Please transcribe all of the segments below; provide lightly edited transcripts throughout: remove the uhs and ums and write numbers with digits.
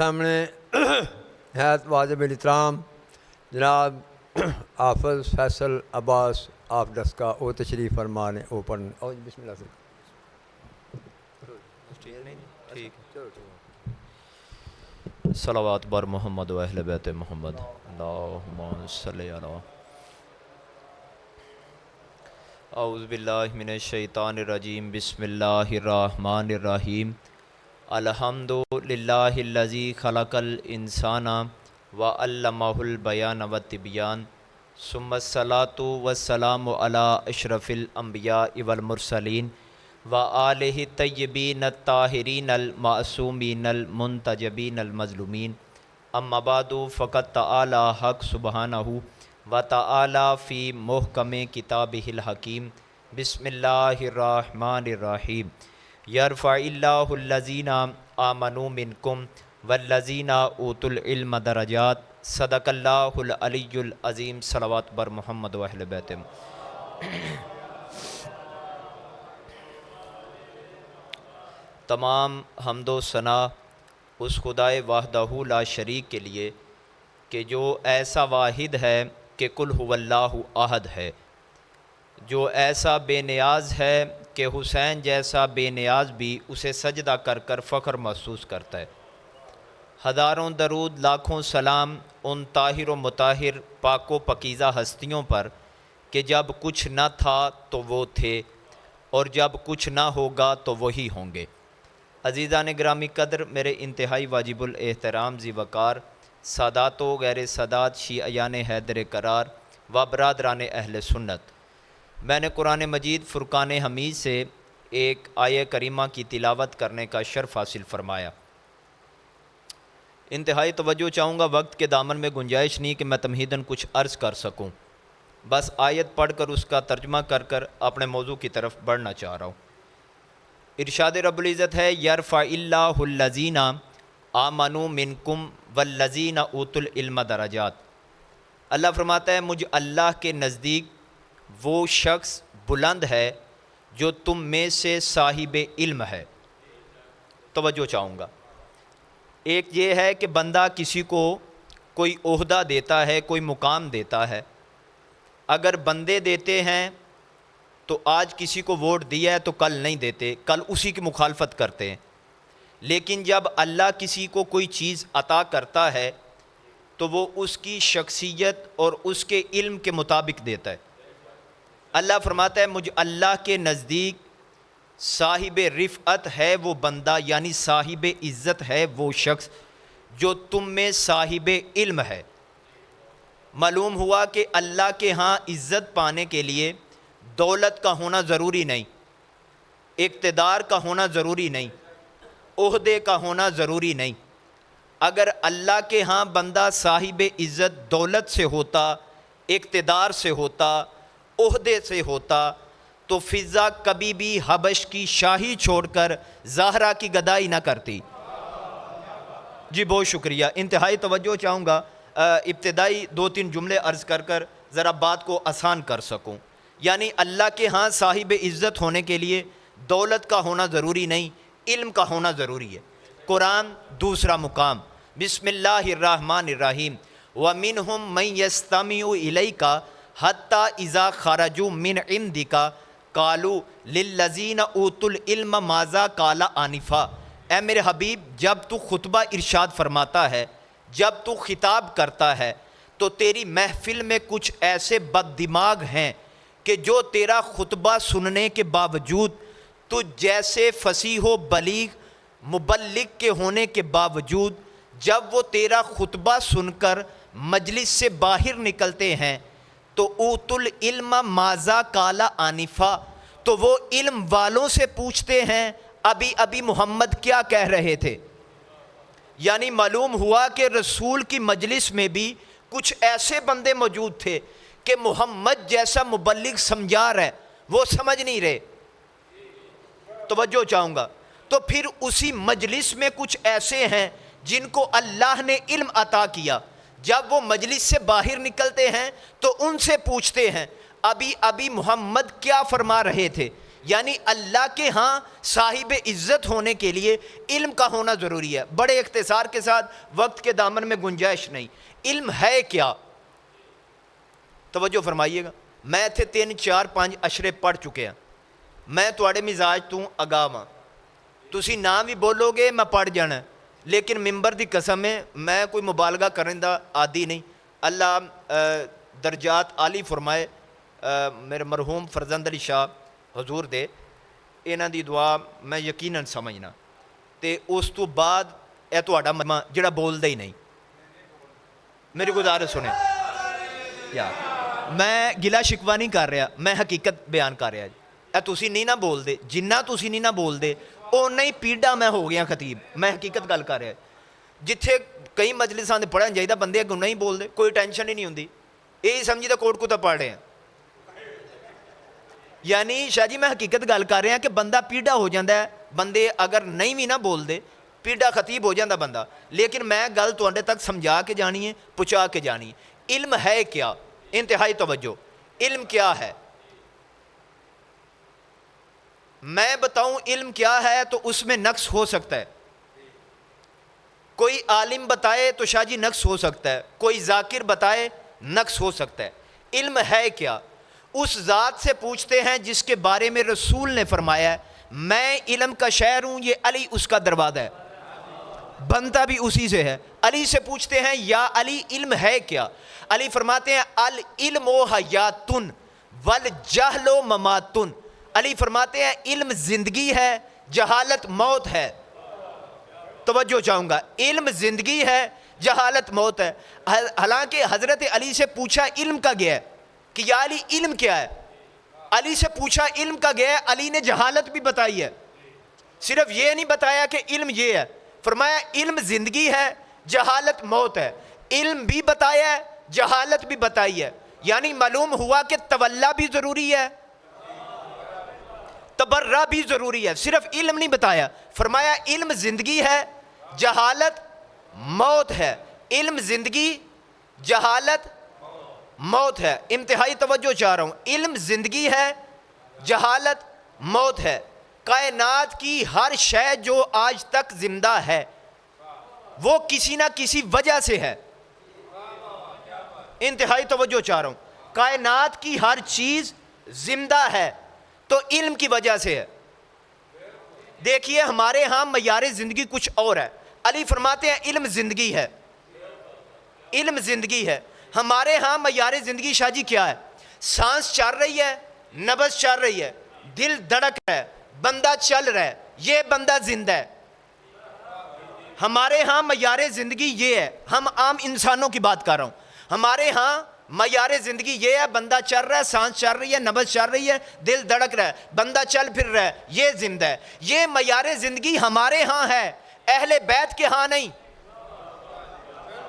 سامنے حیات واجب الاحترام جناب حافظ فیصل عباس آف ڈسکا او تشریف فرما نے اوپن اور بسم اللہ سے صلوات بر محمد و اہل بیت محمد اللہم صلی علی اعوذ باللہ من الشیطان الرجیم بسم اللہ الرحمن الرحیم الحمد للہ الذی خلق الانسان وعلمہ البیان والتبیان ثم الصلاۃ والسلام علی اشرف الانبیاء والمرسلین وآلہ الطیبین الطاہرین المعصومین المنتجبین المظلومین اما بعد فقد تعالی حق سبحانہ وتعالی فی محکم کتابہ الحکیم بسم اللہ الرحمن الرحیم یرفع اللہ الذین آمنوا منکم والذین اوتوا العلم درجات صدق اللہ العلی العظیم صلوات بر محمد و اہل بیت تمام حمد و ثنا اس خدائے وحدہ لا شریک کے لیے کہ جو ایسا واحد ہے کہ قل هو اللہ احد ہے، جو ایسا بے نیاز ہے کہ حسین جیسا بے نیاز بھی اسے سجدہ کر کر فخر محسوس کرتا ہے۔ ہزاروں درود لاکھوں سلام ان طاہر و مطہر پاک و پکیزہ ہستیوں پر کہ جب کچھ نہ تھا تو وہ تھے اور جب کچھ نہ ہوگا تو وہی ہوں گے۔ عزیزان گرامی قدر، میرے انتہائی واجب الاحترام ذی وقار سادات و غیر سادات شیعیان حیدر قرار و برادران اہل سنت، میں نے قرآن مجید فرقان حمید سے ایک آیہ کریمہ کی تلاوت کرنے کا شرف حاصل فرمایا۔ انتہائی توجہ چاہوں گا، وقت کے دامن میں گنجائش نہیں کہ میں تمہیداً کچھ عرض کر سکوں، بس آیت پڑھ کر اس کا ترجمہ کر کر اپنے موضوع کی طرف بڑھنا چاہ رہا ہوں۔ ارشاد رب العزت ہے یرفع اللہ الذین آمنوا منکم والذین اوتوا العلم درجات۔ اللہ فرماتا ہے مجھ اللہ کے نزدیک وہ شخص بلند ہے جو تم میں سے صاحب علم ہے۔ توجہ چاہوں گا، ایک یہ ہے کہ بندہ کسی کو کوئی عہدہ دیتا ہے، کوئی مقام دیتا ہے، اگر بندے دیتے ہیں تو آج کسی کو ووٹ دیا ہے تو کل نہیں دیتے، کل اسی کی مخالفت کرتے ہیں، لیکن جب اللہ کسی کو کوئی چیز عطا کرتا ہے تو وہ اس کی شخصیت اور اس کے علم کے مطابق دیتا ہے۔ اللہ فرماتا ہے مجھ اللہ کے نزدیک صاحب رفعت ہے وہ بندہ، یعنی صاحب عزت ہے وہ شخص جو تم میں صاحب علم ہے۔ معلوم ہوا کہ اللہ کے ہاں عزت پانے کے لیے دولت کا ہونا ضروری نہیں، اقتدار کا ہونا ضروری نہیں، عہدے کا ہونا ضروری نہیں۔ اگر اللہ کے ہاں بندہ صاحب عزت دولت سے ہوتا، اقتدار سے ہوتا، عہدے سے ہوتا تو فضا کبھی بھی حبش کی شاہی چھوڑ کر زہرا کی گدائی نہ کرتی۔ جی بہت شکریہ، انتہائی توجہ چاہوں گا، ابتدائی 2-3 جملے عرض کر کر ذرا بات کو آسان کر سکوں۔ یعنی اللہ کے ہاں صاحب عزت ہونے کے لیے دولت کا ہونا ضروری نہیں، علم کا ہونا ضروری ہے۔ قرآن دوسرا مقام، بسم اللہ الرحمن الرحیم وَمِنْهُمْ مَنْ يَسْتَمِعُ إِلَيْكَ حَتَّى إِذَا خَرَجُوا مِنْ عِنْدِكَ قَالُوا لِلَّذِينَ أُوتُوا الْعِلْمَ مَاذَا قَالَ آنِفًا۔ اے میرے حبیب، جب تو خطبہ ارشاد فرماتا ہے، جب تو خطاب کرتا ہے تو تیری محفل میں کچھ ایسے بد دماغ ہیں کہ جو تیرا خطبہ سننے کے باوجود تو جیسے فصیح و بلیغ مبلغ کے ہونے کے باوجود جب وہ تیرا خطبہ سن کر مجلس سے باہر نکلتے ہیں تو اوت العلم ماذا قال آنفا، تو وہ علم والوں سے پوچھتے ہیں ابھی ابھی محمد کیا کہہ رہے تھے۔ یعنی معلوم ہوا کہ رسول کی مجلس میں بھی کچھ ایسے بندے موجود تھے کہ محمد جیسا مبلغ سمجھا رہے وہ سمجھ نہیں رہے۔ توجہ چاہوں گا، تو پھر اسی مجلس میں کچھ ایسے ہیں جن کو اللہ نے علم عطا کیا، جب وہ مجلس سے باہر نکلتے ہیں تو ان سے پوچھتے ہیں ابھی ابھی محمد کیا فرما رہے تھے۔ یعنی اللہ کے ہاں صاحب عزت ہونے کے لیے علم کا ہونا ضروری ہے. بڑے اختصار کے ساتھ، وقت کے دامن میں گنجائش نہیں. علم ہے کیا؟ توجہ فرمائیے گا. میں تھے 3 4 5 اشرے پڑھ چکے ہیں. میں تواڈے مزاج تو اگاہ ہاں. تسی نہ بھی بولو گے میں پڑھ جانا، لیکن ممبر دی قسم ہے میں کوئی مبالغہ کرنے دا عادی نہیں. اللہ درجات عالی فرمائے. میرے مرحوم فرزند علی شاہ حضور دے، انہاں دی دعا میں یقیناً سمجھنا. تے اس تو بعد اے تہاڈا مجمع جڑا بولدا ہی نہیں، میری گزارش سنیں یار، میں گلا شکوا نہیں کر رہا، میں حقیقت بیان کر رہا. اے تسی نہیں نہ بول دے، جنہ تسی نہیں نہ بول دے اونا ہی پیڑا میں ہو گیا خطیب. میں حقیقت گل کر رہا. جتھے کئی مجلساں دے پڑھنا چاہیے بندے اگوں نہیں بول دے، کوئی ٹینشن ہی نہیں ہوندی. یہی سمجھی کوٹ کتا پڑھ رہے ہیں. یعنی شاہ جی میں حقیقت گل کر رہا کہ بندہ پیڑا ہو جاتا ہے. بندے اگر نہیں بھی نہ بول دے پیڑا خطیب ہو جاتا بندہ. لیکن میں گل تواڈے تک سمجھا کے جانی ہے، پہنچا کے جانی ہے. علم ہے کیا؟ انتہائی توجہ. علم کیا ہے؟ میں بتاؤں علم کیا ہے تو اس میں نقص ہو سکتا ہے. کوئی عالم بتائے تو شاہ جی نقص ہو سکتا ہے، کوئی ذاکر بتائے نقص ہو سکتا ہے. علم ہے کیا؟ اس ذات سے پوچھتے ہیں جس کے بارے میں رسول نے فرمایا ہے میں علم کا شہر ہوں، یہ علی اس کا دروازہ ہے. بنتا بھی اسی سے ہے. علی سے پوچھتے ہیں یا علی علم ہے کیا؟ علی فرماتے ہیں العلم حیاتن والجہل مماتن. علی فرماتے ہیں علم زندگی ہے، جہالت موت ہے. توجہ چاہوں گا، علم زندگی ہے، جہالت موت ہے. حالانکہ حضرت علی سے پوچھا علم کا گیا ہے کہ یا علی علم کیا ہے. علی سے پوچھا علم کا گیا ہے، علی نے جہالت بھی بتائی ہے. صرف یہ نہیں بتایا کہ علم یہ ہے، فرمایا علم زندگی ہے، جہالت موت ہے. علم بھی بتایا ہے، جہالت بھی بتائی ہے. یعنی معلوم ہوا کہ تولا بھی ضروری ہے، تبرہ بھی ضروری ہے. صرف علم نہیں بتایا، فرمایا علم زندگی ہے، جہالت موت ہے. علم زندگی، جہالت موت ہے. انتہائی توجہ چاہ رہا ہوں. علم زندگی ہے، جہالت موت ہے. کائنات کی ہر شے جو آج تک زندہ ہے وہ کسی نہ کسی وجہ سے ہے. انتہائی توجہ چاہ رہا ہوں. کائنات کی ہر چیز زندہ ہے تو علم کی وجہ سے ہے. دیکھیے ہمارے ہاں معیار زندگی کچھ اور ہے. علی فرماتے ہیں علم زندگی ہے، علم زندگی ہے. ہمارے ہاں معیار زندگی شاہ جی کیا ہے؟ سانس چل رہی ہے، نبض چل رہی ہے، دل دھڑک رہا ہے، بندہ چل رہا ہے، یہ بندہ زندہ ہے. ہمارے ہاں معیار زندگی یہ ہے. ہم عام انسانوں کی بات کر رہا ہوں. ہمارے ہاں معیار زندگی یہ ہے بندہ چل رہا ہے، سانس چل رہی ہے، نبض چل رہی ہے، دل دھڑک رہا ہے، بندہ چل پھر رہا ہے، یہ زندہ ہے. یہ معیار زندگی ہمارے ہاں ہے، اہل بیت کے ہاں نہیں.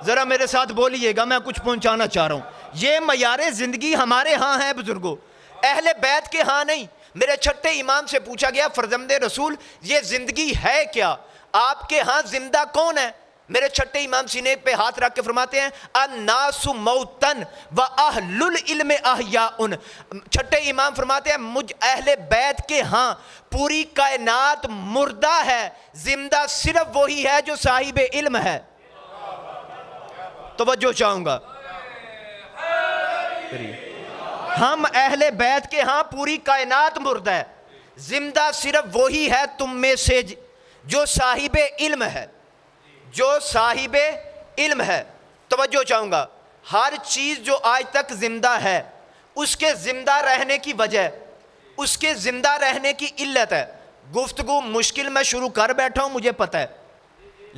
ذرا میرے ساتھ بولیے گا، میں کچھ پہنچانا چاہ رہا ہوں. یہ معیار زندگی ہمارے ہاں ہے بزرگوں، اہل بیت کے ہاں نہیں. میرے چھٹے امام سے پوچھا گیا فرزند رسول یہ زندگی ہے کیا؟ آپ کے ہاں زندہ کون ہے؟ میرے چھٹے امام سینے پہ ہاتھ رکھ کے فرماتے ہیں الناس موتن و اہل العلم احیاء. چھٹے امام فرماتے ہیں مجھ اہل بیت کے ہاں پوری کائنات مردہ ہے، زندہ صرف وہی ہے جو صاحب علم ہے. توجہ چاہوں گا. ہم اہل بیت کے ہاں پوری کائنات مردہ ہے، زندہ صرف وہی ہے تم میں سے جو صاحب علم ہے، جو صاحب علم ہے. توجہ چاہوں گا. ہر چیز جو آج تک زندہ ہے اس کے زندہ رہنے کی وجہ، اس کے زندہ رہنے کی علت ہے. گفتگو مشکل میں شروع کر بیٹھا ہوں مجھے پتہ ہے،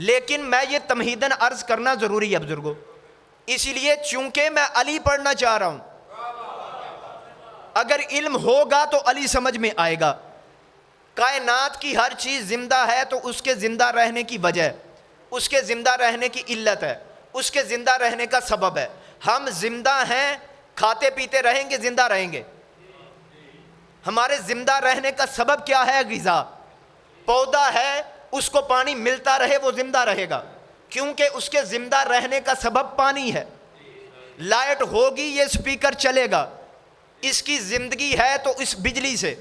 لیکن میں یہ تمہیداً عرض کرنا ضروری ہے بزرگوں. اسی لیے چونکہ میں علی پڑھنا چاہ رہا ہوں. اگر علم ہوگا تو علی سمجھ میں آئے گا. کائنات کی ہر چیز زندہ ہے تو اس کے زندہ رہنے کی وجہ، اس کے زندہ رہنے کی علت ہے، اس کے زندہ رہنے کا سبب ہے. ہم زندہ ہیں، کھاتے پیتے رہیں گے، زندہ رہیں گے. ہمارے زندہ رہنے کا سبب کیا ہے؟ غذا. پودا ہے، اس کو پانی ملتا رہے وہ زندہ رہے گا، کیونکہ اس کے زندہ رہنے کا سبب پانی ہے. لائٹ ہوگی یہ سپیکر چلے گا، اس کی زندگی ہے تو اس بجلی سے.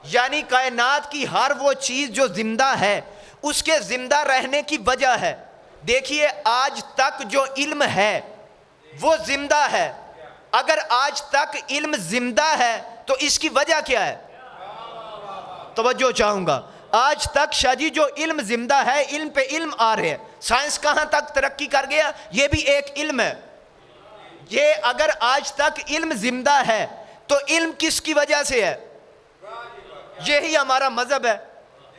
یعنی کائنات کی ہر وہ چیز جو زندہ ہے اس کے زندہ رہنے کی وجہ ہے. دیکھیے آج تک جو علم ہے وہ زندہ ہے. اگر آج تک علم زندہ ہے تو اس کی وجہ کیا ہے؟ توجہ چاہوں گا. آج تک شاہ جی جو علم زندہ ہے، علم پہ علم آ رہے ہیں. سائنس کہاں تک ترقی کر گیا؟ یہ بھی ایک علم ہے. یہ اگر آج تک علم زندہ ہے تو علم کس کی وجہ سے ہے؟ یہی ہمارا مذہب ہے،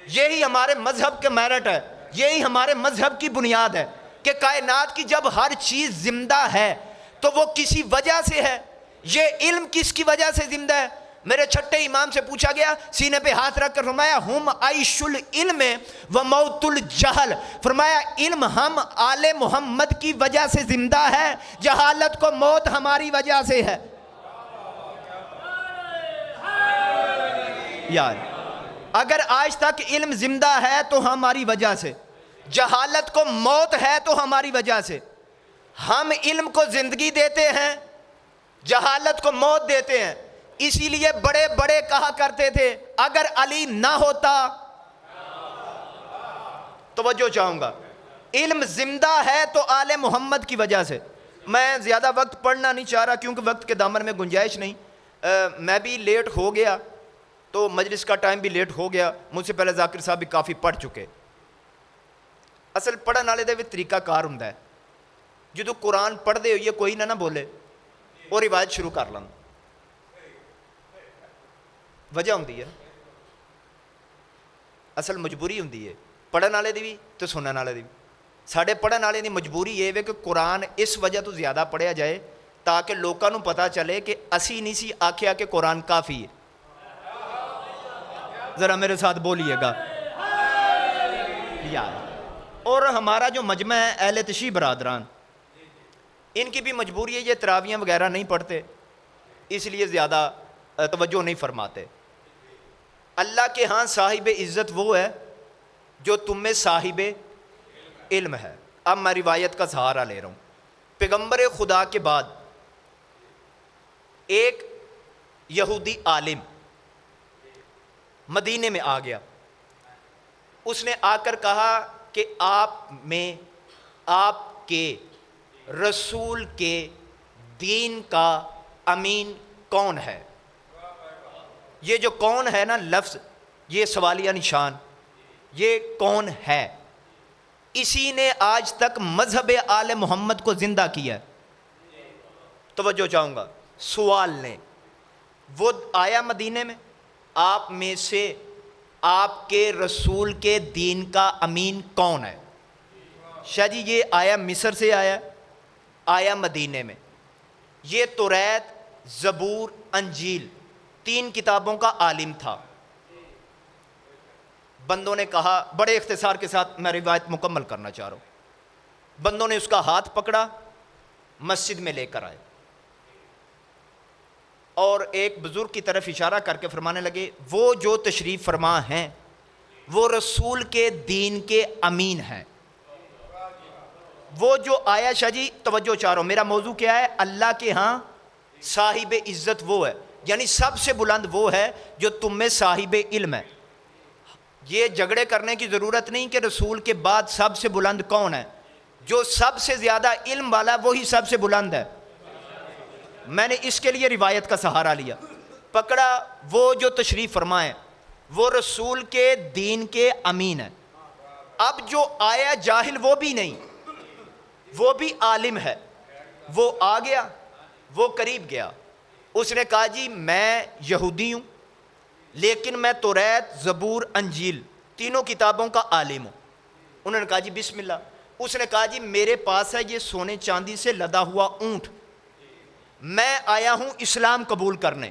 یہی ہمارے مذہب کے میرٹ ہے، یہی ہمارے مذہب کی بنیاد ہے کہ کائنات کی جب ہر چیز زندہ ہے تو وہ کسی وجہ سے ہے. یہ علم کس کی وجہ سے زندہ ہے؟ میرے چھٹے امام سے پوچھا گیا، سینے پہ ہاتھ رکھ کر فرمایا ہم عیش العلم و موت الجہل. فرمایا علم ہم آل محمد کی وجہ سے زندہ ہے، جہالت کو موت ہماری وجہ سے ہے. یار اگر آج تک علم زندہ ہے تو ہماری وجہ سے، جہالت کو موت ہے تو ہماری وجہ سے. ہم علم کو زندگی دیتے ہیں، جہالت کو موت دیتے ہیں. اسی لیے بڑے بڑے کہا کرتے تھے اگر علی نہ ہوتا. توجہ چاہوں گا، علم زندہ ہے تو آل محمد کی وجہ سے. میں زیادہ وقت پڑھنا نہیں چاہ رہا کیونکہ وقت کے دامن میں گنجائش نہیں. میں بھی لیٹ ہو گیا تو مجلس کا ٹائم بھی لیٹ ہو گیا. مجھ سے پہلے ذاکر صاحب بھی کافی پڑھ چکے. اصل پڑھن والے دا بھی طریقہ کار ہوندا ہے. جدو قرآن پڑھ دے ہوئیے کوئی نہ بولے اور روایت شروع کر لیں. وجہ ہوندی ہے، اصل مجبوری ہوندی ہے پڑھن والے دی بھی تو سنن والے دی بھی. ساڈے پڑھن والے دی مجبوری یہ ہے کہ قرآن اس وجہ تو زیادہ پڑھیا جائے تاکہ لوگوں کو پتہ چلے کہ اسی نہیں سی آکھیا کہ قرآن کافی ہے. ذرا میرے ساتھ بولیے گا یار. اور ہمارا جو مجمع ہے اہل تشیع برادران، ان کی بھی مجبوری ہے، یہ تراویاں وغیرہ نہیں پڑھتے اس لیے زیادہ توجہ نہیں فرماتے. اللہ کے ہاں صاحب عزت وہ ہے جو تم میں صاحب علم ہے. اب میں روایت کا سہارا لے رہا ہوں. پیغمبر خدا کے بعد ایک یہودی عالم مدینے میں آ گیا. اس نے آ کر کہا کہ آپ میں آپ کے رسول کے دین کا امین کون ہے؟ یہ جو کون ہے نا لفظ، یہ سوالیہ نشان، یہ کون ہے، اسی نے آج تک مذہب آل محمد کو زندہ کیا ہے. توجہ چاہوں گا. سوال نے وہ آیا مدینے میں، آپ میں سے آپ کے رسول کے دین کا امین کون ہے؟ شاہ جی یہ آیا مصر سے آیا مدینے میں. یہ توریت، زبور، انجیل 3 کتابوں کا عالم تھا. بندوں نے کہا، بڑے اختصار کے ساتھ میں روایت مکمل کرنا چاہ رہا ہوں. بندوں نے اس کا ہاتھ پکڑا، مسجد میں لے کر آئے اور ایک بزرگ کی طرف اشارہ کر کے فرمانے لگے وہ جو تشریف فرما ہیں وہ رسول کے دین کے امین ہیں. وہ جو آیا شاہ جی توجہ چاہ رہا ہوں، میرا موضوع کیا ہے؟ اللہ کے ہاں صاحب عزت وہ ہے، یعنی سب سے بلند وہ ہے جو تم میں صاحب علم ہے. یہ جھگڑے کرنے کی ضرورت نہیں کہ رسول کے بعد سب سے بلند کون ہے. جو سب سے زیادہ علم والا وہی سب سے بلند ہے. میں نے اس کے لیے روایت کا سہارا لیا، پکڑا وہ جو تشریف فرمائے وہ رسول کے دین کے امین ہے. اب جو آیا جاہل وہ بھی نہیں، وہ بھی عالم ہے. وہ آ گیا، وہ قریب گیا. اس نے کہا جی میں یہودی ہوں لیکن میں توریت، زبور، انجیل 3 کتابوں کا عالم ہوں. انہوں نے کہا جی بسم اللہ. اس نے کہا جی میرے پاس ہے یہ سونے چاندی سے لدا ہوا اونٹ، میں آیا ہوں اسلام قبول کرنے.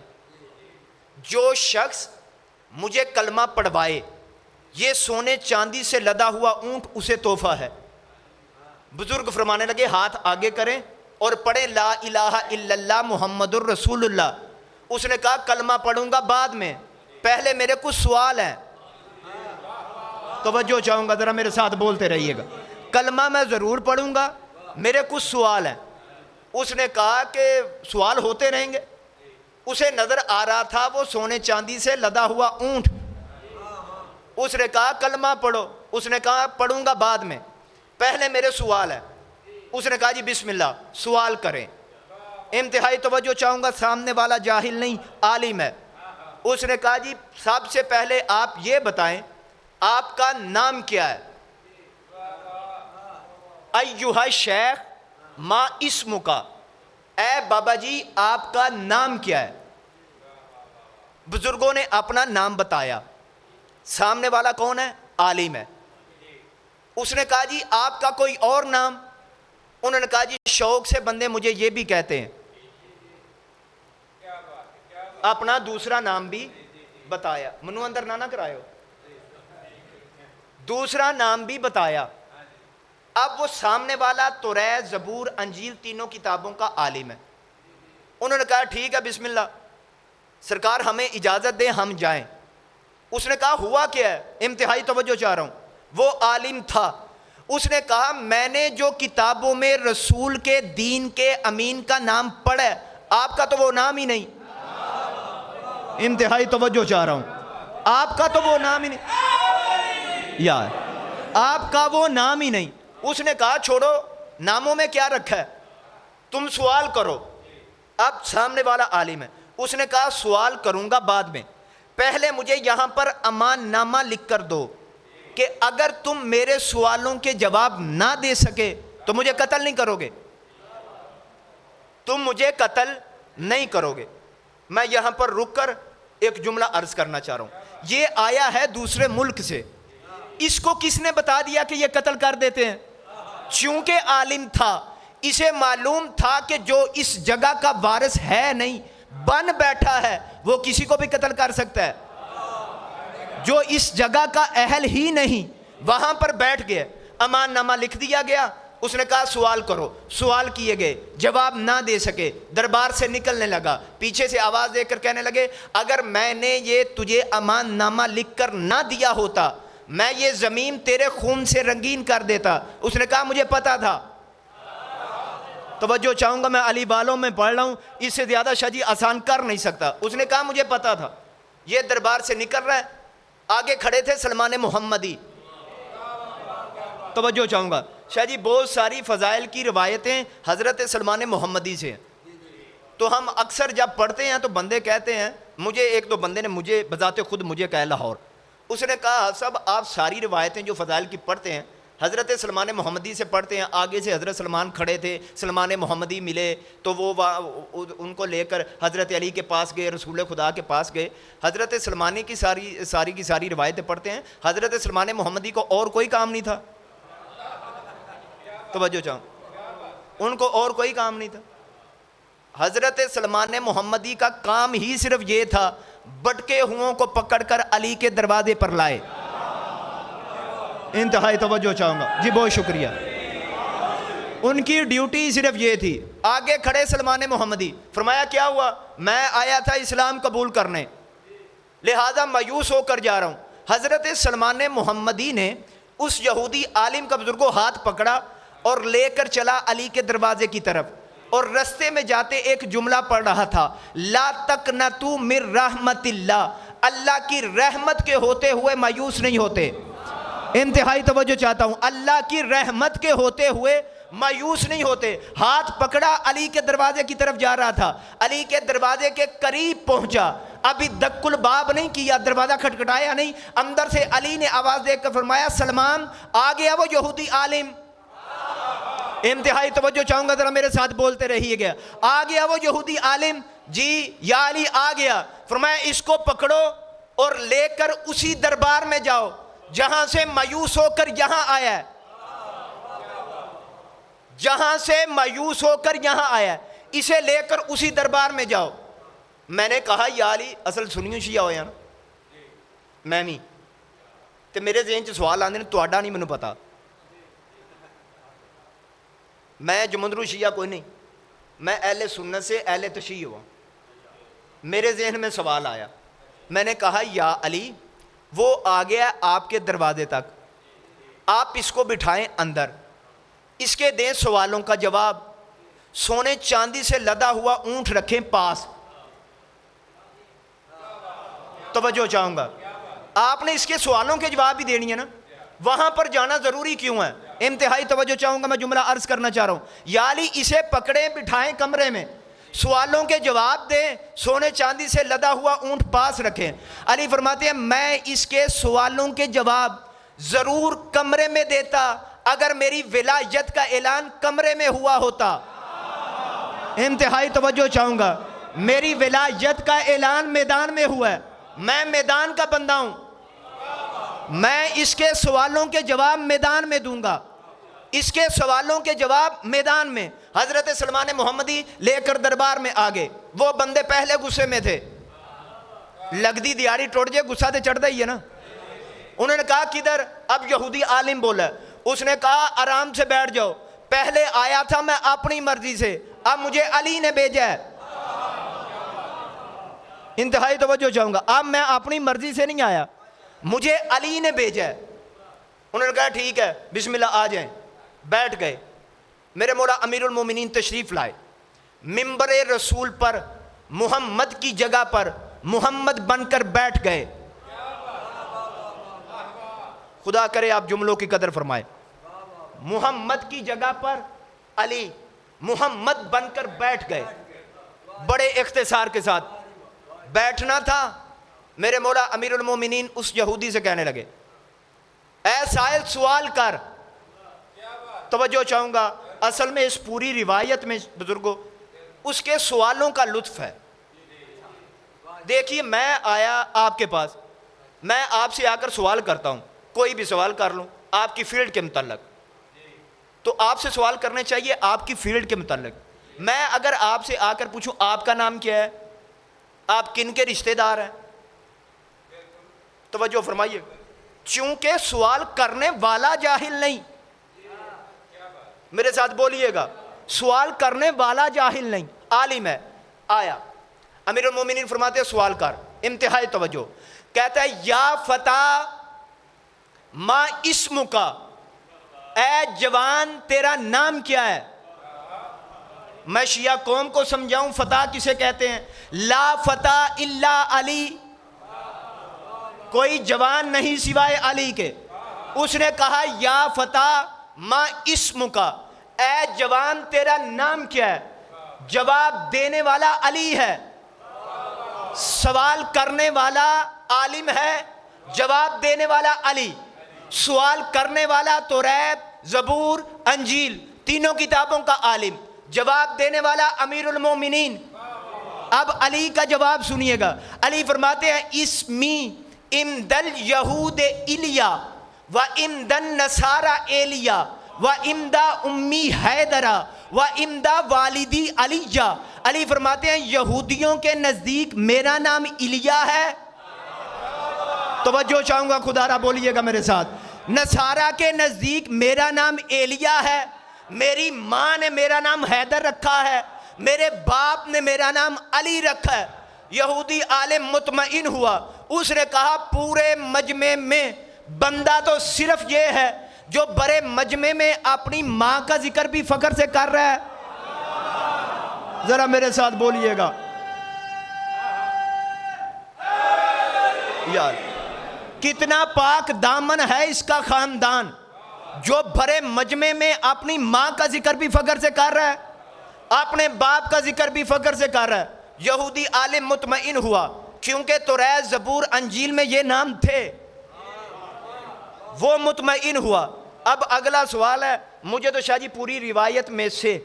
جو شخص مجھے کلمہ پڑھوائے یہ سونے چاندی سے لدا ہوا اونٹ اسے تحفہ ہے. بزرگ فرمانے لگے ہاتھ آگے کریں اور پڑھیں لا الہ الا اللہ محمد الرسول اللہ. اس نے کہا کلمہ پڑھوں گا بعد میں، پہلے میرے کچھ سوال ہیں. توجہ چاہوں گا، ذرا میرے ساتھ بولتے رہیے گا. کلمہ میں ضرور پڑھوں گا، میرے کچھ سوال ہیں. اس نے کہا کہ سوال ہوتے رہیں گے. اسے نظر آ رہا تھا وہ سونے چاندی سے لدا ہوا اونٹ. اس نے کہا کلمہ پڑھو. اس نے کہا پڑھوں گا بعد میں, پہلے میرے سوال ہے. اس نے کہا جی بسم اللہ, سوال کریں. انتہائی توجہ چاہوں گا, سامنے والا جاہل نہیں عالم ہے. اس نے کہا جی سب سے پہلے آپ یہ بتائیں آپ کا نام کیا ہے؟ ایھا شیخ ما اسمک, اے بابا جی آپ کا نام کیا ہے؟ بزرگوں نے اپنا نام بتایا. سامنے والا کون ہے؟ عالم ہے. اس نے کہا جی آپ کا کوئی اور نام؟ انہوں نے کہا جی شوق سے بندے مجھے یہ بھی کہتے ہیں. اپنا دوسرا نام بھی بتایا. منو اندر نہ کرائے ہو. دوسرا نام بھی بتایا. اب وہ سامنے والا توریت, زبور, انجیل تینوں کتابوں کا عالم ہے. انہوں نے کہا ٹھیک ہے بسم اللہ, سرکار ہمیں اجازت دیں ہم جائیں. اس نے کہا ہوا کیا ہے؟ انتہائی توجہ چاہ رہا ہوں. وہ عالم تھا. اس نے کہا میں نے جو کتابوں میں رسول کے دین کے امین کا نام پڑھا ہے, آپ کا تو وہ نام ہی نہیں. انتہائی توجہ چاہ رہا ہوں. آپ کا تو وہ نام ہی نہیں یار, آپ کا وہ نام ہی نہیں. اس نے کہا چھوڑو, ناموں میں کیا رکھا ہے, تم سوال کرو. اب سامنے والا عالم ہے. اس نے کہا سوال کروں گا بعد میں, پہلے مجھے یہاں پر امان نامہ لکھ کر دو کہ اگر تم میرے سوالوں کے جواب نہ دے سکے تو مجھے قتل نہیں کرو گے, تم مجھے قتل نہیں کرو گے. میں یہاں پر رک کر ایک جملہ عرض کرنا چاہ رہا ہوں. یہ آیا ہے دوسرے ملک سے, اس کو کس نے بتا دیا کہ یہ قتل کر دیتے ہیں؟ چونکہ عالم تھا, اسے معلوم تھا کہ جو اس جگہ کا وارث ہے نہیں, بن بیٹھا ہے, وہ کسی کو بھی قتل کر سکتا ہے. جو اس جگہ کا اہل ہی نہیں وہاں پر بیٹھ گیا. امان نامہ لکھ دیا گیا. اس نے کہا سوال کرو. سوال کیے گئے, جواب نہ دے سکے, دربار سے نکلنے لگا. پیچھے سے آواز دے کر کہنے لگے اگر میں نے یہ تجھے امان نامہ لکھ کر نہ دیا ہوتا میں یہ زمین تیرے خون سے رنگین کر دیتا. اس نے کہا مجھے پتا تھا. توجہ چاہوں گا, میں علی والوں میں پڑھ رہا ہوں, اس سے زیادہ شجی آسان کر نہیں سکتا. اس نے کہا مجھے پتا تھا. یہ دربار سے نکل رہا ہے. آگے کھڑے تھے سلمان محمدی. توجہ چاہوں گا شاہ جی, بہت ساری فضائل کی روایتیں حضرت سلمان محمدی سے ہیں. تو ہم اکثر جب پڑھتے ہیں تو بندے کہتے ہیں, مجھے ایک دو بندے نے مجھے بذات خود مجھے کہا لاہور. اس نے کہا سب آپ ساری روایتیں جو فضائل کی پڑھتے ہیں حضرت سلمان محمدی سے پڑھتے ہیں. آگے سے حضرت سلمان کھڑے تھے, سلمان محمدی ملے تو وہ ان کو لے کر حضرت علی کے پاس گئے, رسول خدا کے پاس گئے. حضرت سلمانی کی ساری روایتیں پڑھتے ہیں. حضرت سلمان محمدی کو اور کوئی کام نہیں تھا. توجہ چاہوں, ان کو اور کوئی کام نہیں تھا. حضرت سلمان محمدی کا کام ہی صرف یہ تھا بٹکے ہوں کو پکڑ کر علی کے دروازے پر لائے. انتہائی توجہ چاہوں گا جی, بہت شکریہ. ان کی ڈیوٹی صرف یہ تھی. آگے کھڑے سلمان محمدی, فرمایا کیا ہوا؟ میں آیا تھا اسلام قبول کرنے, لہذا مایوس ہو کر جا رہا ہوں. حضرت سلمان محمدی نے اس یہودی عالم کا بزرگ کو ہاتھ پکڑا اور لے کر چلا علی کے دروازے کی طرف, اور رستے میں جاتے ایک جملہ پڑھ رہا تھا, لا تقنطوا من رحمت اللہ, اللہ کی رحمت کے ہوتے ہوئے مایوس نہیں ہوتے. انتہائی توجہ چاہتا ہوں, اللہ کی رحمت کے ہوتے ہوئے مایوس نہیں ہوتے. ہاتھ پکڑا, علی کے دروازے کی طرف جا رہا تھا. علی کے دروازے کے قریب پہنچا, ابھی دق الباب نہیں کیا, دروازہ کھٹکھٹایا نہیں. اندر سے علی نے آواز دے کر فرمایا سلمان. آ گیا وہ یہودی عالم. انتہائی توجہ چاہوں گا, ذرا میرے ساتھ بولتے رہیے گا. آ گیا وہ یہودی عالم. جی یا علی آ گیا. فرمایا اس کو پکڑو اور لے کر اسی دربار میں جاؤ جہاں سے مایوس ہو کر یہاں آیا ہے, جہاں سے مایوس ہو کر یہاں آیا ہے, اسے لے کر اسی دربار میں جاؤ. میں نے کہا یا علی, اصل سنیو شیعہ ہویا نا میں بھی, تو میرے ذہن چ سوال آندے نے, تہاڈا نہیں مینوں پتا. میں جمندرو شیعہ کوئی نہیں, میں اہل سنت سے اہل تشیع ہوا. میرے ذہن میں سوال آیا, میں نے کہا یا علی وہ آ گیا آپ کے دروازے تک, آپ اس کو بٹھائیں اندر, اس کے دیں سوالوں کا جواب. سونے چاندی سے لدا ہوا اونٹ رکھیں پاس, توجہ چاہوں گا. آپ نے اس کے سوالوں کے جواب بھی دینی ہے نا. وہاں پر جانا ضروری کیوں ہے؟ انتہائی توجہ چاہوں گا. میں جملہ عرض کرنا چاہ رہا ہوں. یا علی اسے پکڑیں بٹھائیں کمرے میں, سوالوں کے جواب دیں, سونے چاندی سے لدا ہوا اونٹ پاس رکھیں. علی فرماتے ہیں میں اس کے سوالوں کے جواب ضرور کمرے میں دیتا اگر میری ولایت کا اعلان کمرے میں ہوا ہوتا. انتہائی توجہ چاہوں گا. میری ولایت کا اعلان میدان میں ہوا ہے, میں میدان کا بندہ ہوں, میں اس کے سوالوں کے جواب میدان میں دوں گا. اس کے سوالوں کے جواب میدان میں. حضرت سلمان محمدی لے کر دربار میں آگے. وہ بندے پہلے غصے میں تھے, لگدی دیاری ٹوٹ جائے غصہ تے چڑھتا ہی ہے نا. انہوں نے کہا کدھر؟ اب یہودی عالم بولا. اس نے کہا آرام سے بیٹھ جاؤ, پہلے آیا تھا میں اپنی مرضی سے, اب مجھے علی نے بھیجا ہے. انتہائی توجہ چاہوں گا. اب میں اپنی مرضی سے نہیں آیا, مجھے علی نے بھیجا ہے. انہوں نے کہا ٹھیک ہے بسم اللہ آ جائیں. بیٹھ گئے. میرے مولا امیر المومنین تشریف لائے. منبر رسول پر محمد کی جگہ پر محمد بن کر بیٹھ گئے. خدا کرے آپ جملوں کی قدر فرمائے. محمد کی جگہ پر علی محمد بن کر بیٹھ گئے. بڑے اختصار کے ساتھ بیٹھنا تھا. میرے مولا امیر المومنین اس یہودی سے کہنے لگے اے سائل سوال کر. توجہ چاہوں گا. اصل میں اس پوری روایت میں بزرگوں اس کے سوالوں کا لطف ہے. دیکھیے میں آیا آپ کے پاس, میں آپ سے آ کر سوال کرتا ہوں, کوئی بھی سوال کر لوں آپ کی فیلڈ کے متعلق, تو آپ سے سوال کرنے چاہیے آپ کی فیلڈ کے متعلق. میں اگر آپ سے آ کر پوچھوں آپ کا نام کیا ہے, آپ کن کے رشتہ دار ہیں, توجہ فرمائیے, چونکہ سوال کرنے والا جاہل نہیں, میرے ساتھ بولیے گا, سوال کرنے والا جاہل نہیں, عالم ہے. آیا امیر المومنین فرماتے ہیں سوال کر. انتہائی توجہ. کہتا ہے یا فتح ما اسم کا, اے جوان تیرا نام کیا ہے. میں شیعہ قوم کو سمجھاؤں فتح کسے کہتے ہیں. لا فتح الا علی, کوئی جوان نہیں سوائے علی کے. اس نے کہا یا فتح ما اسم کا, اے جوان تیرا نام کیا ہے. جواب دینے والا علی ہے, سوال کرنے والا عالم ہے, جواب دینے والا علی. سوال کرنے والا توریت, زبور, انجیل تینوں کتابوں کا عالم, جواب دینے والا امیر المومنین. اب علی کا جواب سنیے گا. علی فرماتے ہیں اسمی امدل یہود الیا و امدن نصارى ایلیا و امدا امی حیدرہ و امدا والدی علیہ. علی فرماتے ہیں یہودیوں کے نزدیک میرا نام الیا ہے. توجہ چاہوں گا, خدا را بولیے گا میرے ساتھ. نصارہ کے نزدیک میرا نام ایلیا ہے, میری ماں نے میرا نام حیدر رکھا ہے, میرے باپ نے میرا نام علی رکھا ہے. یہودی عالم مطمئن ہوا. اس نے کہا پورے مجمع میں بندہ تو صرف یہ ہے جو بڑے مجمع میں اپنی ماں کا ذکر بھی فخر سے کر رہا ہے. ذرا میرے ساتھ بولیے گا. یار کتنا پاک دامن ہے اس کا خاندان جو بھرے مجمع میں اپنی ماں کا ذکر بھی فخر سے کر رہا ہے, اپنے باپ کا ذکر بھی فخر سے کر رہا ہے. یہودی عالم مطمئن ہوا کیونکہ توریت, زبور, انجیل میں یہ نام تھے, وہ مطمئن ہوا. اب اگلا سوال ہے, مجھے تو شاہ جی پوری روایت میں سے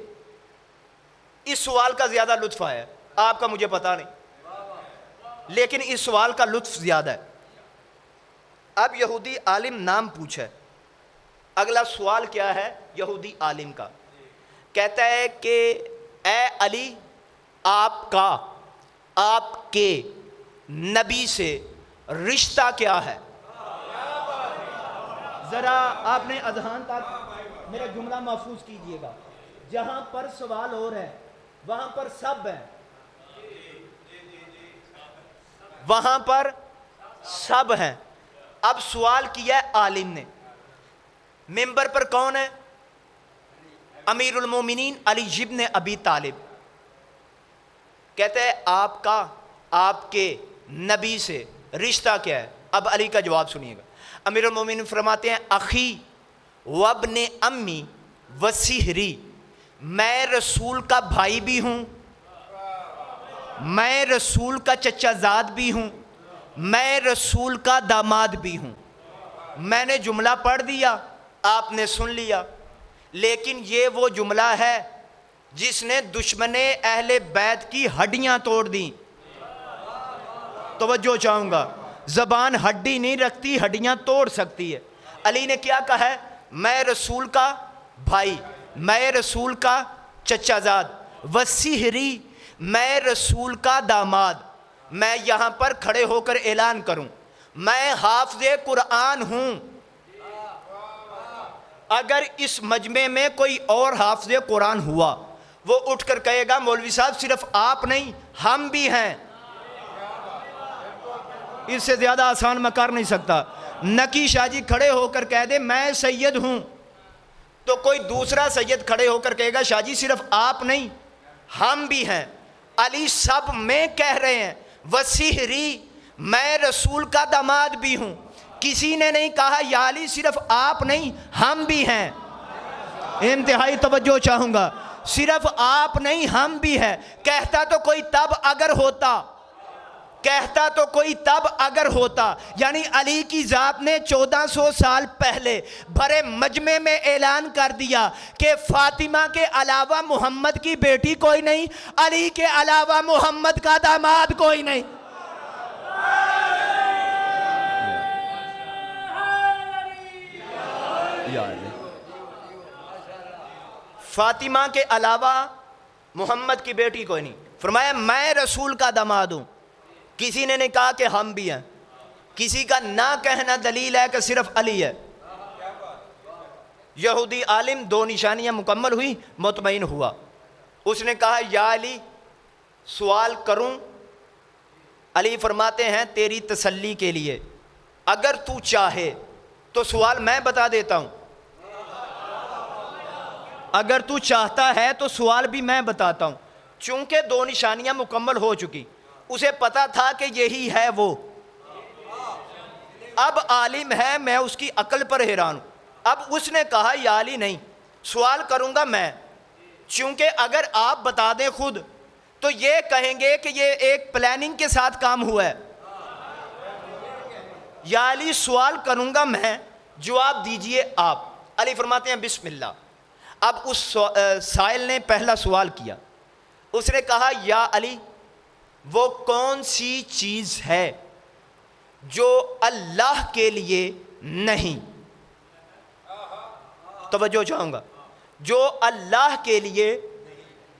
اس سوال کا زیادہ لطف آیا, آپ کا مجھے پتا نہیں, لیکن اس سوال کا لطف زیادہ ہے. اب یہودی عالم نام پوچھے. اگلا سوال کیا ہے یہودی عالم کا؟ کہتا ہے کہ اے علی آپ کا, آپ کے نبی سے رشتہ کیا ہے؟ ذرا آپ نے اذہان تک میرا جملہ محفوظ کیجئے گا. جہاں پر سوال ہو رہا ہے وہاں پر سب ہیں, وہاں پر سب ہیں. اب سوال کیا ہے عالم نے. منبر پر کون ہے؟ امیر المومنین علی ابن ابی طالب. کہتے ہیں آپ کا, آپ کے نبی سے رشتہ کیا ہے؟ اب علی کا جواب سنیے گا. امیر المومنین فرماتے ہیں اخی وابن امی وسحری، میں رسول کا بھائی بھی ہوں، میں رسول کا چچا زاد بھی ہوں، میں رسول کا داماد بھی ہوں. میں نے جملہ پڑھ دیا، آپ نے سن لیا، لیکن یہ وہ جملہ ہے جس نے دشمن اہل بیت کی ہڈیاں توڑ دیں. توجہ چاہوں گا، زبان ہڈی نہیں رکھتی، ہڈیاں توڑ سکتی ہے. علی نے کیا کہا ہے؟ میں رسول کا بھائی، میں رسول کا چچا زاد، وسحری، میں رسول کا داماد. میں یہاں پر کھڑے ہو کر اعلان کروں، میں حافظ قرآن ہوں. اگر اس مجمع میں کوئی اور حافظ قرآن ہوا، وہ اٹھ کر کہے گا مولوی صاحب صرف آپ نہیں ہم بھی ہیں. اس سے زیادہ آسان میں کر نہیں سکتا. نکی شاہ جی کھڑے ہو کر کہہ دے میں سید ہوں، تو کوئی دوسرا سید کھڑے ہو کر کہے گا شاہ جی صرف آپ نہیں ہم بھی ہیں. علی سب میں کہہ رہے ہیں وسحری، میں رسول کا داماد بھی ہوں. کسی نے نہیں کہا یا علی صرف آپ نہیں ہم بھی ہیں. انتہائی توجہ چاہوں گا، صرف آپ نہیں ہم بھی ہیں. کہتا تو کوئی تب اگر ہوتا، کہتا تو کوئی تب اگر ہوتا. یعنی علی کی ذات نے 1400 سال پہلے بھرے مجمع میں اعلان کر دیا کہ فاطمہ کے علاوہ محمد کی بیٹی کوئی نہیں، علی کے علاوہ محمد کا داماد کوئی نہیں. فاطمہ کے علاوہ محمد کی بیٹی کوئی نہیں. فرمایا میں رسول کا داماد ہوں. کسی نے نہیں کہا کہ ہم بھی ہیں. کسی کا نہ کہنا دلیل ہے کہ صرف علی ہے. یہودی عالم 2 نشانیاں مکمل ہوئی، مطمئن ہوا. اس نے کہا یا علی سوال کروں؟ علی فرماتے ہیں تیری تسلی کے لیے اگر تو چاہے تو سوال میں بتا دیتا ہوں. اگر تو چاہتا ہے تو سوال بھی میں بتاتا ہوں. چونکہ 2 نشانیاں مکمل ہو چکی، اسے پتا تھا کہ یہی ہے وہ. اب عالم ہے، میں اس کی عقل پر حیران ہوں. اب اس نے کہا یا علی نہیں، سوال کروں گا میں، چونکہ اگر آپ بتا دیں خود تو یہ کہیں گے کہ یہ ایک پلاننگ کے ساتھ کام ہوا ہے. یا علی سوال کروں گا میں، جواب دیجئے آپ. علی فرماتے ہیں بسم اللہ. اب اس سائل نے پہلا سوال کیا. اس نے کہا یا علی وہ کون سی چیز ہے جو اللہ کے لیے نہیں؟ توجہ چاہوں گا، جو اللہ کے لیے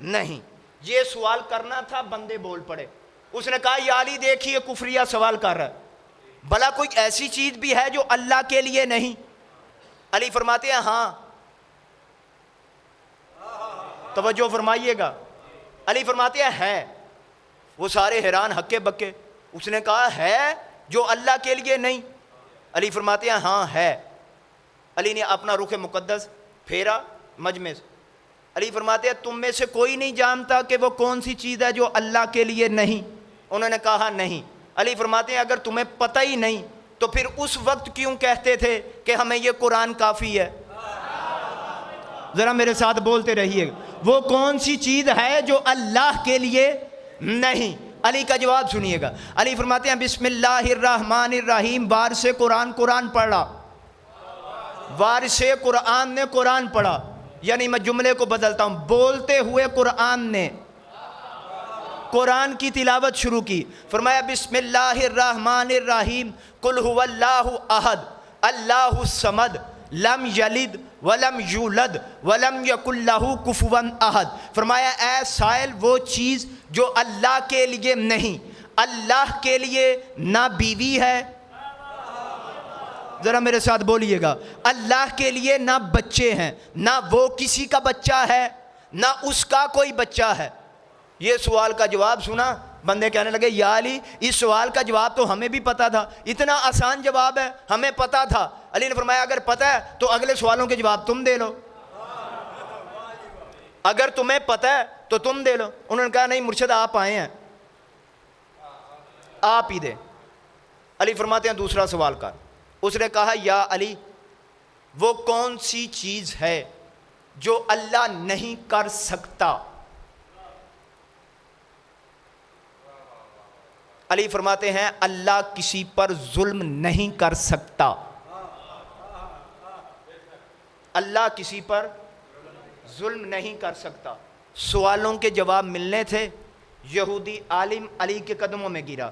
نہیں. یہ سوال کرنا تھا، بندے بول پڑے. اس نے کہا یا علی دیکھیے کفریہ سوال کر رہا ہے، بھلا کوئی ایسی چیز بھی ہے جو اللہ کے لیے نہیں؟ علی فرماتے ہیں ہاں. توجہ فرمائیے گا. علی فرماتے ہیں ہے. وہ سارے حیران ہکے بکے. اس نے کہا ہے جو اللہ کے لیے نہیں؟ علی فرماتے ہیں ہاں ہے. علی نے اپنا رخ مقدس پھیرا مجمع سے. علی فرماتے ہیں تم میں سے کوئی نہیں جانتا کہ وہ کون سی چیز ہے جو اللہ کے لیے نہیں؟ انہوں نے کہا نہیں. علی فرماتے ہیں اگر تمہیں پتہ ہی نہیں تو پھر اس وقت کیوں کہتے تھے کہ ہمیں یہ قرآن کافی ہے؟ ذرا میرے ساتھ بولتے رہیے. وہ کون سی چیز ہے جو اللہ کے لیے نہیں؟ علی کا جواب سنیے گا. علی فرماتے ہیں بسم اللہ الرحمن الرحیم. وارث قرآن پڑھا، وارث قرآن نے قرآن پڑھا. یعنی میں جملے کو بدلتا ہوں، بولتے ہوئے قرآن نے قرآن کی تلاوت شروع کی. فرمایا بسم اللہ الرحمن الرحیم قل هو اللہ احد اللہ الصمد لم یلد ولم یولد ولم یکن لہ کفوا احد. فرمایا اے سائل وہ چیز جو اللہ کے لیے نہیں، اللہ کے لیے نہ بیوی ہے، ذرا میرے ساتھ بولیے گا، اللہ کے لیے نہ بچے ہیں، نہ وہ کسی کا بچہ ہے، نہ اس کا کوئی بچہ ہے. یہ سوال کا جواب سنا، بندے کہنے لگے یا علی اس سوال کا جواب تو ہمیں بھی پتا تھا، اتنا آسان جواب ہے، ہمیں پتا تھا. علی نے فرمایا اگر پتا ہے تو اگلے سوالوں کے جواب تم دے لو، اگر تمہیں پتا ہے تو تم دے لو. انہوں نے کہا نہیں مرشد آپ آئے ہیں، آپ ہی دیں. علی فرماتے ہیں دوسرا سوال کر. اس نے کہا یا علی وہ کون سی چیز ہے جو اللہ نہیں کر سکتا؟ علی فرماتے ہیں اللہ کسی پر ظلم نہیں کر سکتا. اللہ کسی پر ظلم نہیں کر سکتا. سوالوں کے جواب ملنے تھے. یہودی عالم علی کے قدموں میں گرا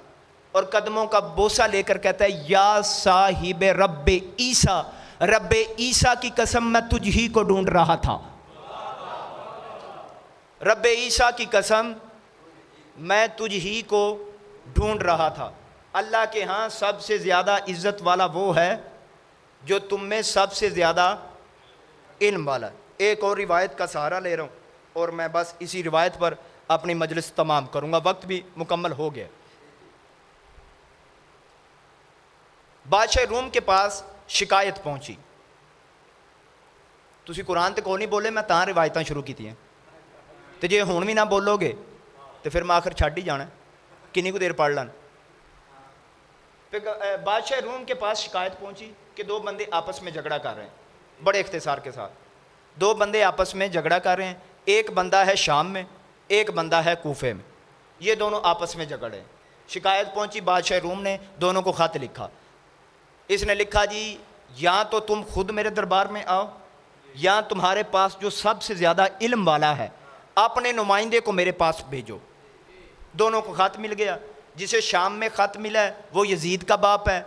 اور قدموں کا بوسہ لے کر کہتا ہے یا صاحب رب عیسیٰ، رب عیسیٰ کی قسم میں تجھ ہی کو ڈھونڈ رہا تھا. رب عیسیٰ کی قسم میں تجھ ہی کو ڈھونڈ رہا تھا. اللہ کے ہاں سب سے زیادہ عزت والا وہ ہے جو تم میں سب سے زیادہ علم والا. ایک اور روایت کا سہارا لے رہا ہوں اور میں بس اسی روایت پر اپنی مجلس تمام کروں گا، وقت بھی مکمل ہو گیا. بادشاہ روم کے پاس شکایت پہنچی. تسی قرآن تے کوئی نہیں بولے، میں تاں روایتاں شروع کی ہیں تے جے ہون بھی نہ بولو گے تو پھر میں آخر چھڈ ہی جانا ہے. کنی کو دیر پڑھ لن. بادشاہ روم کے پاس شکایت پہنچی کہ دو بندے آپس میں جھگڑا کر رہے ہیں. بڑے اختصار کے ساتھ دو بندے آپس میں جھگڑا کر رہے ہیں. ایک بندہ ہے شام میں، ایک بندہ ہے کوفے میں. یہ دونوں آپس میں جھگڑ رہے ہیں. شکایت پہنچی، بادشاہ روم نے دونوں کو خط لکھا. اس نے لکھا جی یا تو تم خود میرے دربار میں آؤ یا تمہارے پاس جو سب سے زیادہ علم والا ہے اپنے نمائندے کو میرے پاس بھیجو. دونوں کو خط مل گیا. جسے شام میں خط ملا ہے وہ یزید کا باپ ہے،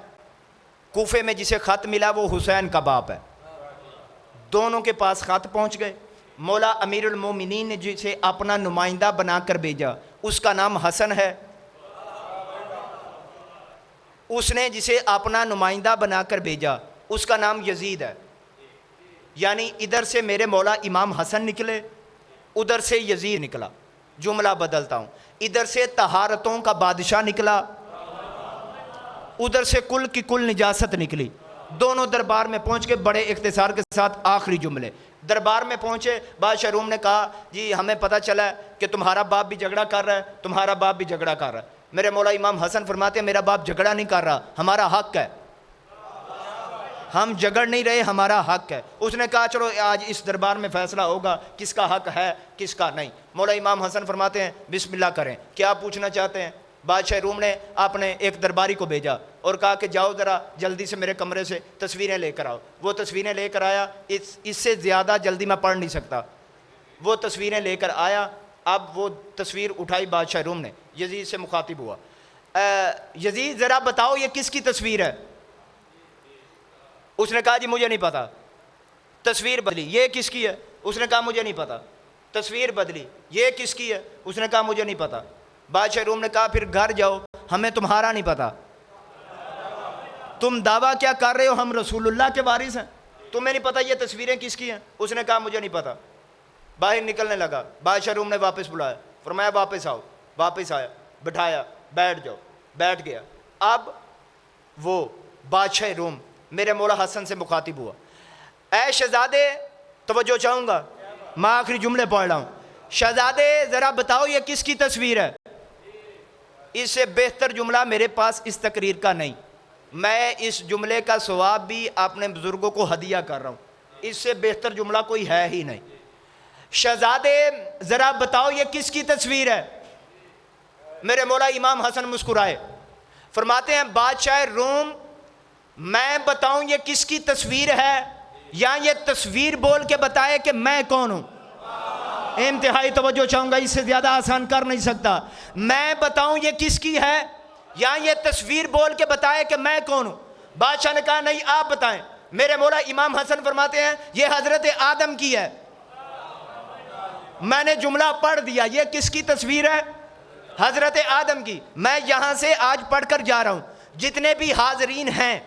کوفے میں جسے خط ملا وہ حسین کا باپ ہے. دونوں کے پاس خط پہنچ گئے. مولا امیر المومنین نے جسے اپنا نمائندہ بنا کر بھیجا اس کا نام حسن ہے. اس نے جسے اپنا نمائندہ بنا کر بھیجا اس کا نام یزید ہے. یعنی ادھر سے میرے مولا امام حسن نکلے، ادھر سے یزید نکلا. جملہ بدلتا ہوں، ادھر سے طہارتوں کا بادشاہ نکلا، ادھر سے کل کی کل نجاست نکلی. دونوں دربار میں پہنچ کے بڑے اختصار کے ساتھ آخری جملے. دربار میں پہنچے، بادشاہ روم نے کہا جی ہمیں پتہ چلا ہے کہ تمہارا باپ بھی جھگڑا کر رہا ہے، تمہارا باپ بھی جھگڑا کر رہا ہے. میرے مولا امام حسن فرماتے ہیں میرا باپ جھگڑا نہیں کر رہا، ہمارا حق ہے، ہم جھگڑ نہیں رہے، ہمارا حق ہے. اس نے کہا چلو آج اس دربار میں فیصلہ ہوگا کس کا حق ہے کس کا نہیں. مولا امام حسن فرماتے ہیں بسم اللہ کریں، کیا پوچھنا چاہتے ہیں؟ بادشاہ روم نے اپنے ایک درباری کو بھیجا اور کہا کہ جاؤ ذرا جلدی سے میرے کمرے سے تصویریں لے کر آؤ. وہ تصویریں لے کر آیا. اس سے زیادہ جلدی میں پڑھ نہیں سکتا. وہ تصویریں لے کر آیا. اب وہ تصویر اٹھائی بادشاہ روم نے، یزید سے مخاطب ہوا، یزید ذرا بتاؤ یہ کس کی تصویر ہے؟ اس نے کہا جی مجھے نہیں پتا. تصویر بدلی، یہ کس کی ہے؟ اس نے کہا مجھے نہیں پتا. تصویر بدلی، یہ کس کی ہے؟ اس نے کہا مجھے نہیں پتا. بادشاہ روم نے کہا پھر گھر جاؤ، ہمیں تمہارا نہیں پتا. تم دعویٰ کیا کر رہے ہو ہم رسول اللہ کے وارث ہیں، تمہیں نہیں پتا یہ تصویریں کس کی ہیں؟ اس نے کہا مجھے نہیں پتا. باہر نکلنے لگا. بادشاہ روم نے واپس بلایا، فرمایا واپس آؤ. واپس آیا، بٹھایا، بیٹھ جاؤ. بیٹھ گیا. اب وہ بادشاہ روم میرے مولا حسن سے مخاطب ہوا، اے شہزادے، توجہ چاہوں گا، میں آخری جملے پڑھ رہا ہوں. شہزادے ذرا بتاؤ یہ کس کی تصویر ہے؟ اس سے بہتر جملہ میرے پاس اس تقریر کا نہیں. میں اس جملے کا ثواب بھی اپنے بزرگوں کو ہدیہ کر رہا ہوں. اس سے بہتر جملہ کوئی ہے ہی نہیں. شہزادے ذرا بتاؤ یہ کس کی تصویر ہے؟ میرے مولا امام حسن مسکرائے، فرماتے ہیں بادشاہ روم میں بتاؤں یہ کس کی تصویر ہے یا یہ تصویر بول کے بتائے کہ میں کون ہوں؟ انتہائی توجہ چاہوں گا، اس سے زیادہ آسان کر نہیں سکتا. میں بتاؤں یہ کس کی ہے یا یہ تصویر بول کے بتائے کہ میں کون ہوں؟ بادشاہ نے کہا نہیں آپ بتائیں. میرے مولا امام حسن فرماتے ہیں یہ حضرت آدم کی ہے. میں نے جملہ پڑھ دیا، یہ کس کی تصویر ہے؟ حضرت آدم کی. میں یہاں سے آج پڑھ کر جا رہا ہوں. جتنے بھی حاضرین ہیں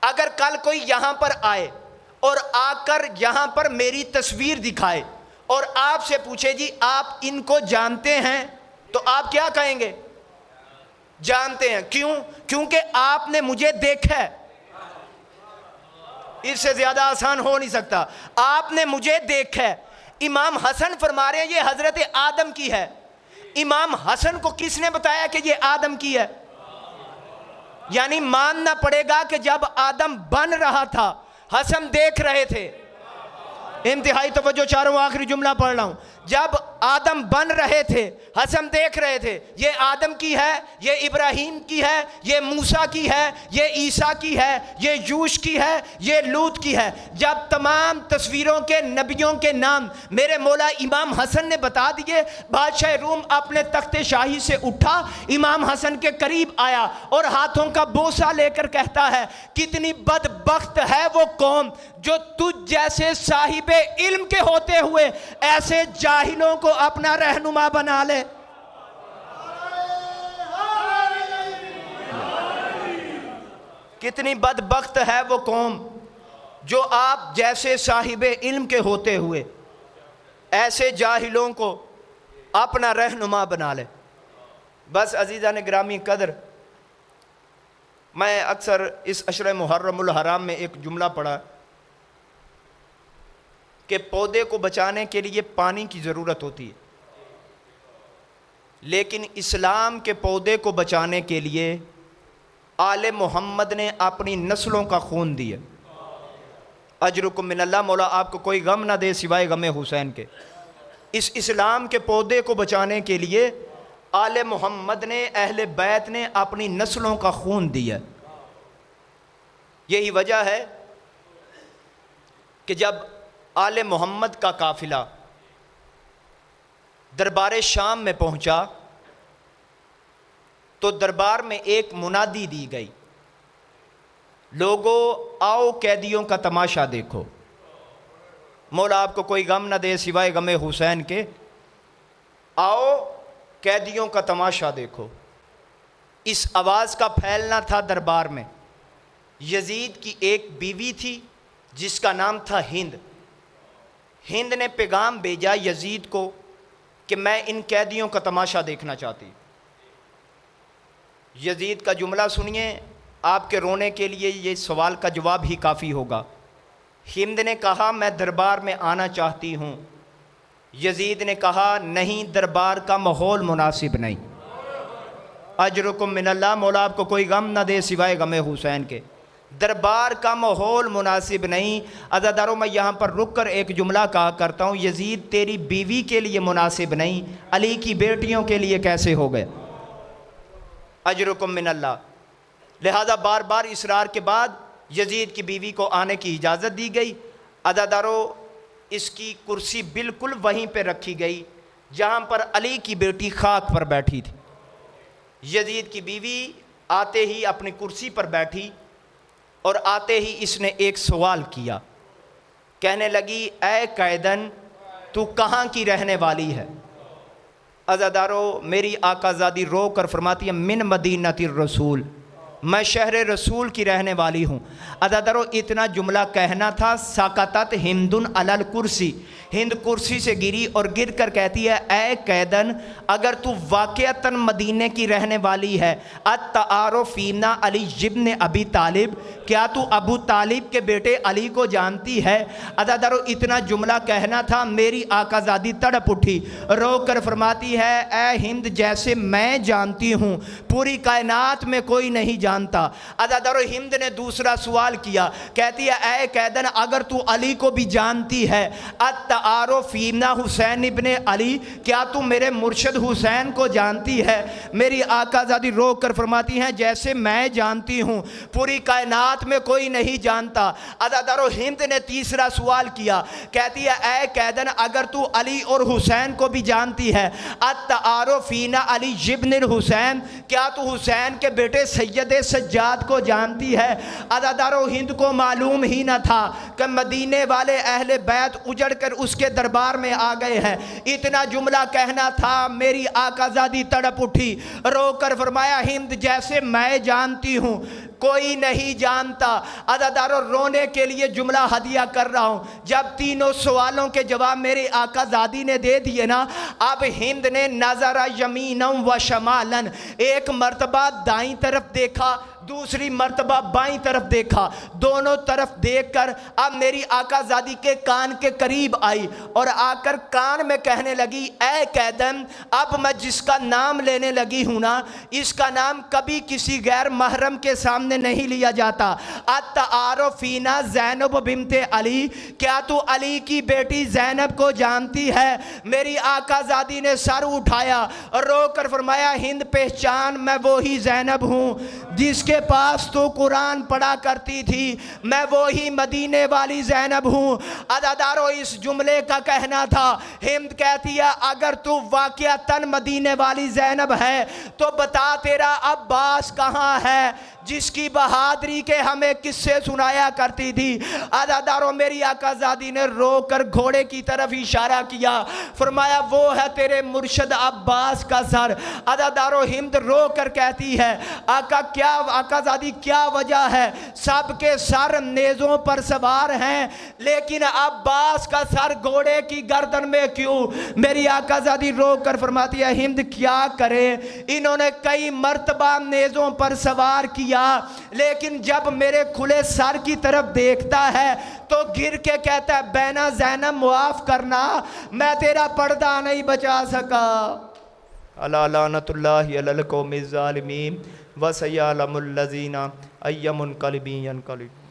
اگر کل کوئی یہاں پر آئے اور آ کر یہاں پر میری تصویر دکھائے اور آپ سے پوچھے جی آپ ان کو جانتے ہیں تو آپ کیا کہیں گے؟ جانتے ہیں. کیوں؟ کیونکہ آپ نے مجھے دیکھا ہے. اس سے زیادہ آسان ہو نہیں سکتا. آپ نے مجھے دیکھا ہے. امام حسن فرما رہے ہیں یہ حضرت آدم کی ہے. امام حسن کو کس نے بتایا کہ یہ آدم کی ہے؟ یعنی ماننا پڑے گا کہ جب آدم بن رہا تھا حسن دیکھ رہے تھے. انتہائی توجہ چاروں آخری جملہ پڑھ رہا ہوں. جب آدم بن رہے تھے حسن دیکھ رہے تھے. یہ آدم کی ہے, یہ ابراہیم کی ہے, یہ موسیٰ کی ہے, یہ عیسیٰ کی ہے, یہ یوش کی ہے, یہ لوط کی ہے. جب تمام تصویروں کے نبیوں کے نام میرے مولا امام حسن نے بتا دیے, بادشاہ روم اپنے تخت شاہی سے اٹھا, امام حسن کے قریب آیا اور ہاتھوں کا بوسہ لے کر کہتا ہے کتنی بدبخت ہے وہ قوم جو تجھ جیسے صاحب علم کے ہوتے ہوئے ایسے جاہلوں کو اپنا رہنما بنا لے. کتنی بدبخت ہے وہ قوم جو آپ جیسے صاحب علم کے ہوتے ہوئے ایسے جاہلوں کو اپنا رہنما بنا لے. بس عزیزان گرامی قدر, میں اکثر اس عشر محرم الحرام میں ایک جملہ پڑھا کہ پودے کو بچانے کے لیے پانی کی ضرورت ہوتی ہے, لیکن اسلام کے پودے کو بچانے کے لیے آل محمد نے اپنی نسلوں کا خون دیا. اجرکم من اللہ, مولا آپ کو کوئی غم نہ دے سوائے غم حسین کے. اس اسلام کے پودے کو بچانے کے لیے آل محمد نے, اہل بیت نے اپنی نسلوں کا خون دیا. یہی وجہ ہے کہ جب آل محمد کا قافلہ دربار شام میں پہنچا تو دربار میں ایک منادی دی گئی, لوگو آؤ قیدیوں کا تماشا دیکھو. مولا آپ کو کوئی غم نہ دے سوائے غم حسین کے, آؤ قیدیوں کا تماشا دیکھو. اس آواز کا پھیلنا تھا دربار میں. یزید کی ایک بیوی تھی جس کا نام تھا ہند. ہند نے پیغام بھیجا یزید کو کہ میں ان قیدیوں کا تماشا دیکھنا چاہتی. یزید کا جملہ سنیے, آپ کے رونے کے لیے یہ سوال کا جواب ہی کافی ہوگا. ہند نے کہا میں دربار میں آنا چاہتی ہوں. یزید نے کہا نہیں, دربار کا ماحول مناسب نہیں. اجرکم من اللہ, مولا آپ کو کوئی غم نہ دے سوائے غم حسین کے. دربار کا ماحول مناسب نہیں. عزاداروں, میں یہاں پر رک کر ایک جملہ کہا کرتا ہوں, یزید تیری بیوی کے لیے مناسب نہیں, علی کی بیٹیوں کے لیے کیسے ہو گئے. اجرکم من اللہ. لہذا بار بار اصرار کے بعد یزید کی بیوی کو آنے کی اجازت دی گئی. عزاداروں, اس کی کرسی بالکل وہیں پہ رکھی گئی جہاں پر علی کی بیٹی خاک پر بیٹھی تھی. یزید کی بیوی آتے ہی اپنی کرسی پر بیٹھی اور آتے ہی اس نے ایک سوال کیا. کہنے لگی اے قیدن تو کہاں کی رہنے والی ہے. عزادارو, میری آقا زادی رو کر فرماتی ہے من مدینۃ الرسول, میں شہر رسول کی رہنے والی ہوں. عزادارو, اتنا جملہ کہنا تھا. ساکتت ہندن علی الکرسی, ہند کرسی سے گری اور گر کر کہتی ہے اے قیدن اگر تو واقعتاً مدینے کی رہنے والی ہے, اتعارف فینا علی ابن ابی طالب, کیا تو ابو طالب کے بیٹے علی کو جانتی ہے. عزادارو, اتنا جملہ کہنا تھا. میری آقا زادی تڑپ اٹھی, رو کر فرماتی ہے اے ہند جیسے میں جانتی ہوں پوری کائنات میں کوئی نہیں جانتا. عزادارو, ہند نے دوسرا سوال کیا, کہتی ہے اے قیدن اگر تو علی کو بھی جانتی ہے, اتعارف فینا حسین ابن علی, کیا تو میرے مرشد حسین کو جانتی ہے. میری آقا زادی رو کر فرماتی ہیں جیسے میں جانتی ہوں پوری کائنات میں کوئی نہیں جانتا. عزادارو, ہند نے تیسرا سوال کیا, کہتی ہے اے قیدن اگر تو علی اور حسین کو بھی جانتی ہے, اتعارف فینا علی ابن الحسین, کیا تو حسین کے بیٹے سید سجاد کو جانتی ہے. عزادارو, ہند کو معلوم ہی نہ تھا کہ مدینے والے اہل بیت اجڑ کر اس کے دربار میں آ گئے ہیں. اتنا جملہ کہنا تھا. میری آقا زادی تڑپ اٹھی, رو کر فرمایا ہند جیسے میں جانتی ہوں کوئی نہیں جانتا. عزادارو, رونے کے لیے جملہ ہدیہ کر رہا ہوں. جب تینوں سوالوں کے جواب میری آقا زادی نے دے دیے نا, اب ہند نے نظر یمیناً و شمالاً, ایک مرتبہ دائیں طرف دیکھا, دوسری مرتبہ بائیں طرف دیکھا، دونوں طرف دیکھ کر اب میری آقا زادی کے کان کے قریب آئی اور آ کر کان میں کہنے لگی اے قیدم، اب میں جس کا نام لینے لگی ہوں نا، اس کا نام کبھی کسی غیر محرم کے سامنے نہیں لیا جاتا۔ اتعارف فینا زینب بنت علی، کیا تو علی کی بیٹی زینب کو جانتی ہے؟ میری آقا زادی نے سر اٹھایا اور رو کر فرمایا ہند پہچان، میں وہی زینب ہوں جس کے پاس تو قرآن پڑھا کرتی تھی، میں وہی مدینے والی زینب ہوں۔ عزادارو اس جملے کا کہنا تھا، ہند کہتی ہے اگر تو واقعتاً مدینے والی زینب ہے تو بتا تیرا عباس کہاں ہے جس کی بہادری کے ہمیں قصے سنایا کرتی تھی۔ عزادارو میری آقا زادی نے رو کر گھوڑے کی طرف اشارہ کیا، فرمایا وہ ہے تیرے مرشد عباس کا سر۔ عزادارو ہند رو کر کہتی ہے آقا زادی کیا وجہ ہے؟ سب کے سر نیزوں پر سوار ہیں لیکن عباس کا سر گھوڑے کی گردن میں کیوں؟ میری آقا زادی رو کر فرماتی ہے ہند کیا کرے، انہوں نے کئی مرتبہ نیزوں پر سوار کیا لیکن جب میرے کھلے سر کی طرف دیکھتا ہے تو گر کے کہتا ہے بینا زینب معاف کرنا، میں تیرا پردہ نہیں بچا سکا۔ الا لعنت اللہ علی القوم الظالمین وسیعلم الذین ای منقلب ینقلب۔